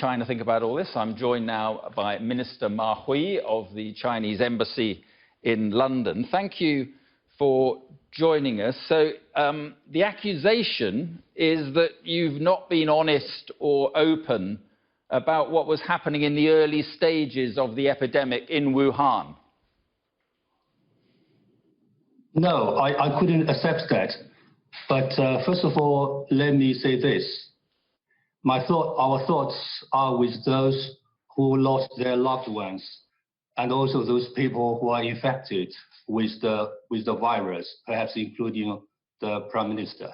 China think about all this? I'm joined now by Minister Ma Hui of the Chinese Embassy in London. Thank you for joining us. So the accusation is that you've not been honest or open about what was happening in the early stages of the epidemic in Wuhan. No, I couldn't accept that. But first of all, let me say this. Our thoughts are with those who lost their loved ones and also those people who are infected with the virus, perhaps including the Prime Minister.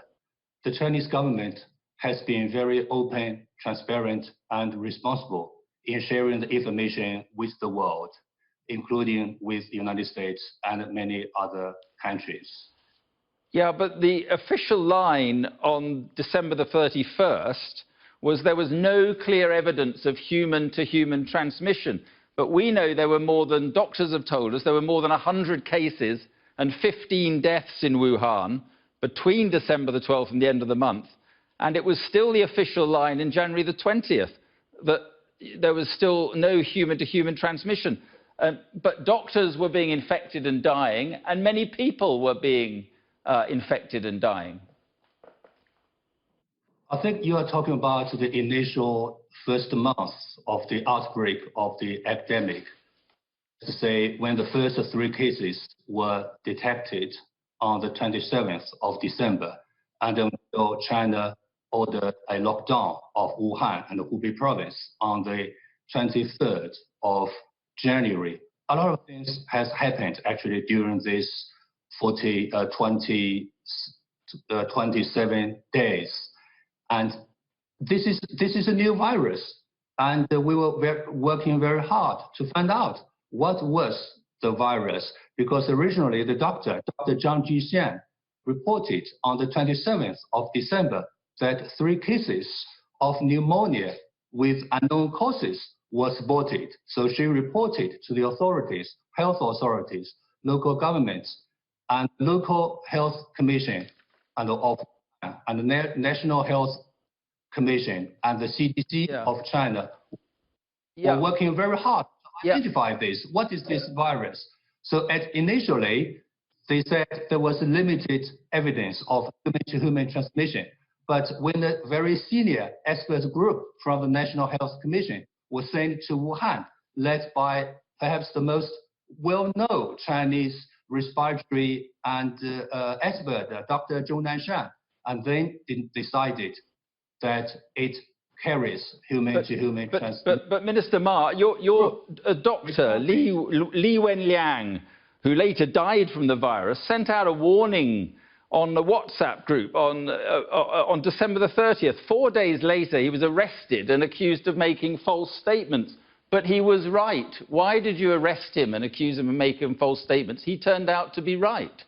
The Chinese government has been very open, transparent, and responsible in sharing the information with the world, including with the United States and many other countries. Yeah, but the official line on December the 31st was there was no clear evidence of human-to-human transmission. But we know there were more than, doctors have told us, there were more than 100 cases and 15 deaths in Wuhan between December the 12th and the end of the month. And it was still the official line in January the 20th that there was still no human-to-human transmission. But doctors were being infected and dying, and many people were being infected and dying. I think you are talking about the initial first month of the outbreak of the epidemic. To say when the first 3 cases were detected on the 27th of December, and then China ordered a lockdown of Wuhan and the Hubei province on the 23rd of January. A lot of things has happened actually during this 27 days. And this is a new virus, and we were working very hard to find out what was the virus, because originally the Dr. Zhang Jixian, reported on the 27th of December that 3 cases of pneumonia with unknown causes were spotted. So she reported to the authorities, health authorities, local governments, and local health commission, and the National Health Commission and the CDC of China were working very hard to identify this. What is this virus? So initially, they said there was limited evidence of human-to-human transmission. But when a very senior expert group from the National Health Commission was sent to Wuhan, led by perhaps the most well-known Chinese respiratory and expert, Dr. Zhou Nanshan, and then decided that it carries human-to-human transmission. But Minister Ma, your doctor, Li Wenliang, who later died from the virus, sent out a warning on the WhatsApp group on December the 30th. 4 days later, he was arrested and accused of making false statements. But he was right. Why did you arrest him and accuse him of making false statements? He turned out to be right.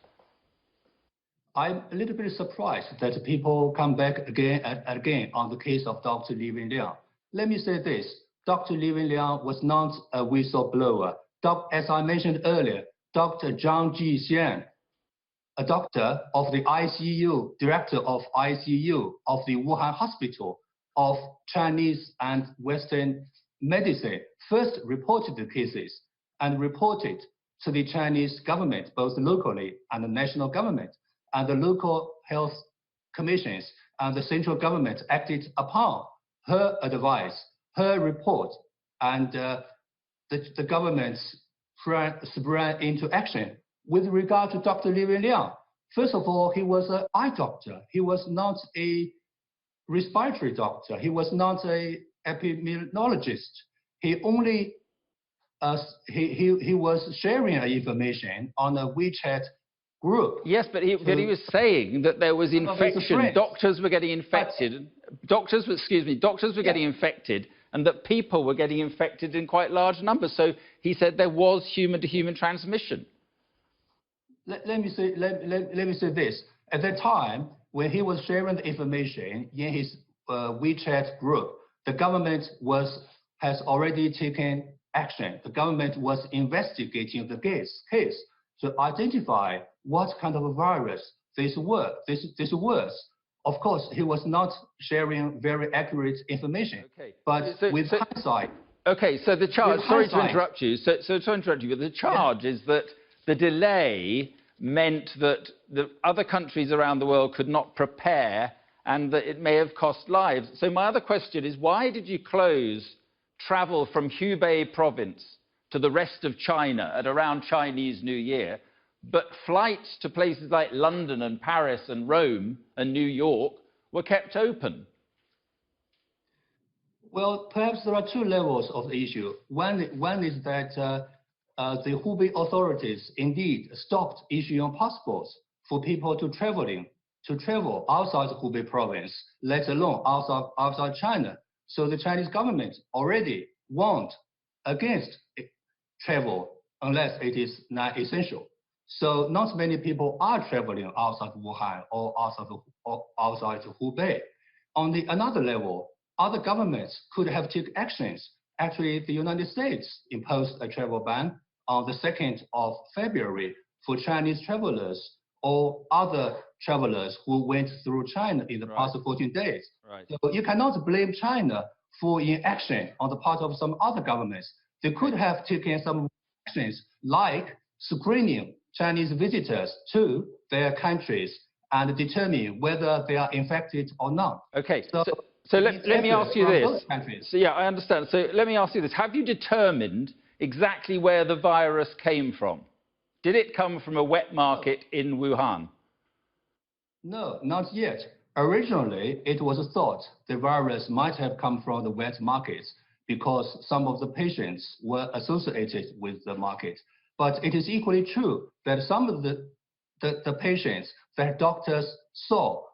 I'm a little bit surprised that people come back again and again on the case of Dr. Li Wenliang. Let me say this. Dr. Li Wenliang was not a whistleblower. As I mentioned earlier, Dr. Zhang Jixian, a doctor of the ICU, director of ICU of the Wuhan Hospital of Chinese and Western medicine, first reported the cases and reported to the Chinese government, both locally and the national government, and the local health commissions and the central government acted upon her advice, her report, and the government sprang into action. With regard to Dr. Li Wenliang, first of all, he was an eye doctor. He was not a respiratory doctor. He was not an epidemiologist. He only he was sharing information on a WeChat group. Yes, but he was saying that there was infection. Doctors were getting infected. Doctors were getting infected, and that people were getting infected in quite large numbers. So he said there was human-to-human transmission. Let me say this. At that time, when he was sharing the information in his WeChat group, the government has already taken action. The government was investigating the case to identify what kind of a virus this was. of course, he was not sharing very accurate information. Okay. But with hindsight. Okay, so the charge, sorry to interrupt you, but the charge is that the delay meant that the other countries around the world could not prepare and that it may have cost lives. So my other question is, why did you close travel from Hubei province to the rest of China at around Chinese New Year, but flights to places like London and Paris and Rome and New York were kept open? Well, perhaps there are two levels of the issue. One is that the Hubei authorities indeed stopped issuing passports for people to travel outside the Hubei province, let alone outside China. So the Chinese government already warned against travel unless it is not essential. So not many people are traveling outside Wuhan or outside Hubei. On the another level, other governments could have taken actions. Actually, the United States imposed a travel ban on the 2nd of February for Chinese travelers or other travelers who went through China in the past 14 days. Right. So you cannot blame China for inaction on the part of some other governments. They could have taken some actions like screening Chinese visitors to their countries and determine whether they are infected or not. Okay. So let me ask you this. So yeah, I understand. So let me ask you this. Have you determined exactly where the virus came from? Did it come from a wet market in Wuhan? No, not yet. Originally, it was thought the virus might have come from the wet markets because some of the patients were associated with the market. But it is equally true that some of the patients that doctors saw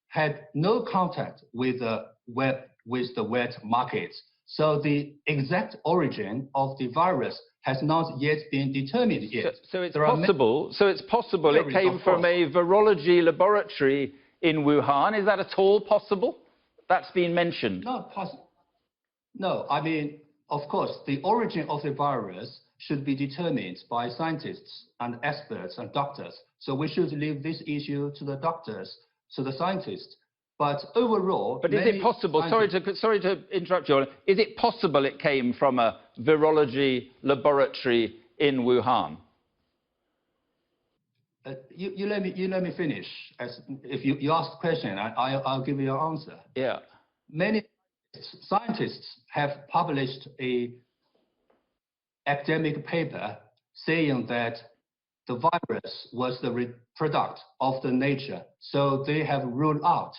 had no contact with the wet markets. So the exact origin of the virus has not yet been determined yet. So it's possible it came from a virology laboratory in Wuhan. Is that at all possible? That's been mentioned. Not possible. No, I mean, of course, the origin of the virus should be determined by scientists and experts and doctors. So we should leave this issue to the doctors, to the scientists. But overall, but is it possible? Sorry to interrupt you. Is it possible it came from a virology laboratory in Wuhan? You let me finish. If you ask a question, I'll give you an answer. Yeah. Many scientists have published a academic paper saying that the virus was the product of the nature. So they have ruled out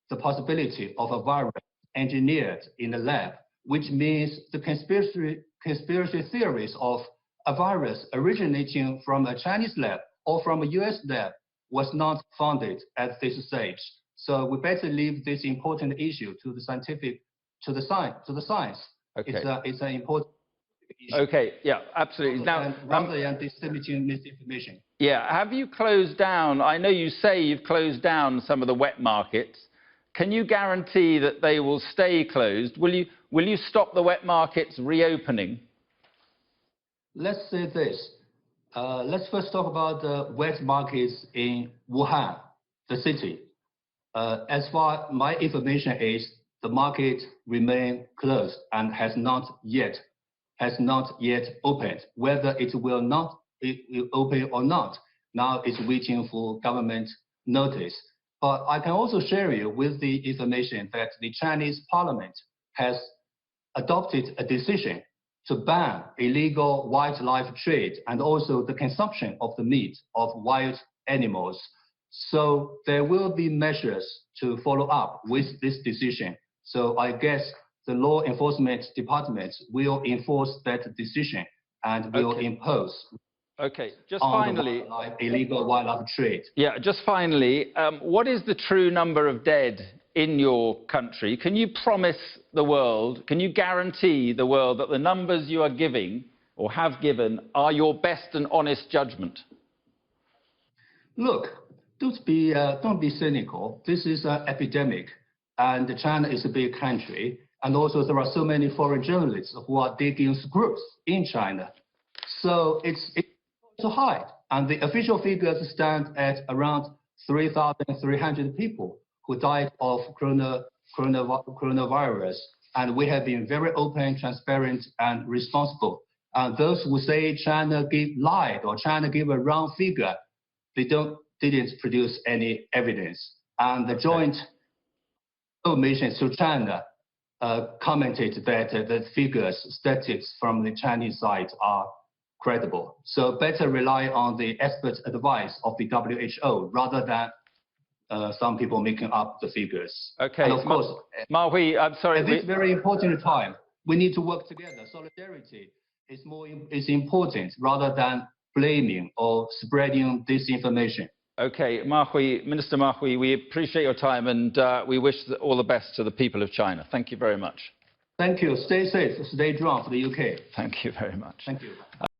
the possibility of a virus engineered in the lab, which means the conspiracy theories of a virus originating from a Chinese lab or from a US lab was not founded at this stage. So we better leave this important issue to the science. Okay. It's an important issue. Okay, yeah, absolutely. Now, rather than disseminating misinformation. Yeah, have you closed down, I know you say you've closed down some of the wet markets. Can you guarantee that they will stay closed? Will you stop the wet markets reopening? Let's say this. Let's first talk about the wet markets in Wuhan, the city. As far my information is, the market remain closed and has not yet opened. Whether it will open or not, now it's waiting for government notice. But I can also share you with the information that the Chinese parliament has adopted a decision to ban illegal wildlife trade and also the consumption of the meat of wild animals. So there will be measures to follow up with this decision. So I guess the law enforcement department will enforce that decision and will impose Okay, just finally, illegal wildlife trade. Yeah, just finally, what is the true number of dead in your country? Can you promise the world, can you guarantee the world that the numbers you are giving or have given are your best and honest judgment? Look, don't be cynical. This is an epidemic, and China is a big country, and also there are so many foreign journalists who are digging screws in China. So it's to hide, and the official figures stand at around 3,300 people who died of coronavirus. And we have been very open, transparent, and responsible. And those who say China lied or China gave a wrong figure, they didn't produce any evidence. And the joint missions to China commented that the figures, statistics from the Chinese side are credible. So better rely on the expert advice of the WHO rather than some people making up the figures. Okay. And of course, Ma Hui, I'm sorry. At this very important time, we need to work together. Solidarity is important rather than blaming or spreading disinformation. Okay, Minister Ma Hui, we appreciate your time and we wish all the best to the people of China. Thank you very much. Thank you. Stay safe. Stay strong for the UK. Thank you very much. Thank you.